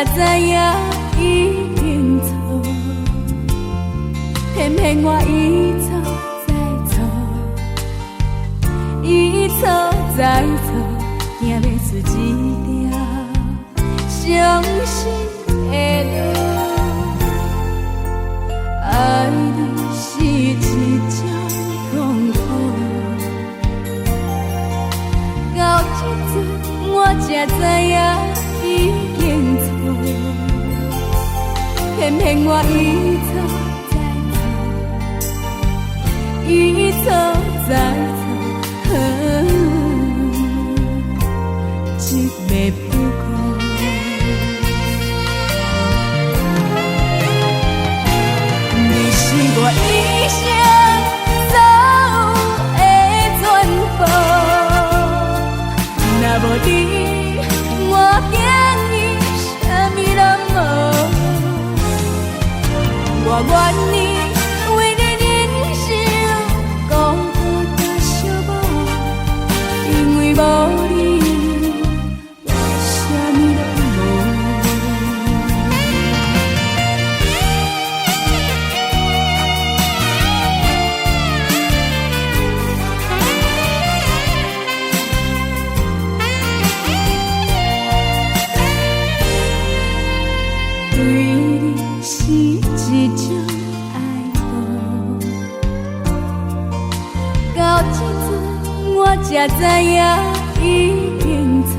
才知影已经错，偏偏我一错再错，一错再错，行要出一条伤心的路。爱你是一种痛苦，到这阵我才知影已经错，偏偏我一错再错，一错再错，一袂不过。你是我一生所有的全部，若无你，我竟伊啥物拢无。我愿意为你忍受孤独甲寂寞，因为无你，我啥物拢无。对你是一种爱慕，到这阵我才知影已经错，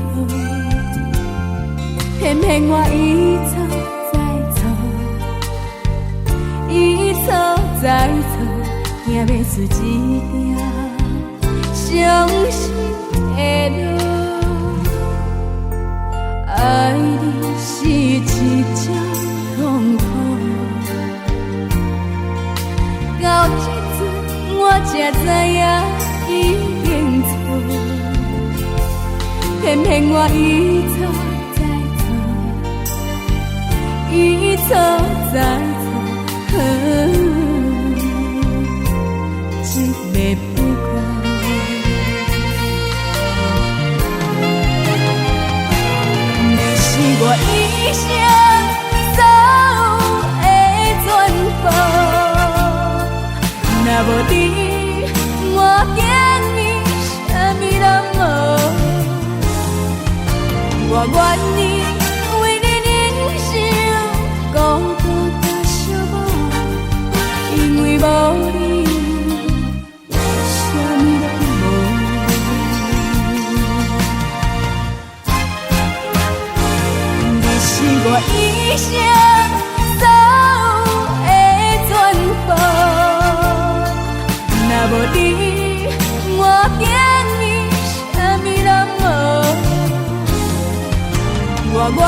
偏偏我一错再错，一错再错，行要出一条伤心的路。爱你是一种痛苦，到这阵我才知影已经错，偏偏我一错再错，一错再错，一袂不过。我一生所有的全部，若无你，我竟伊啥物拢无。我愿意为你忍受孤独甲寂寞，因为无你，我啥物拢无。是我一生所有的全部，若无你，我竟伊啥物拢无。我愿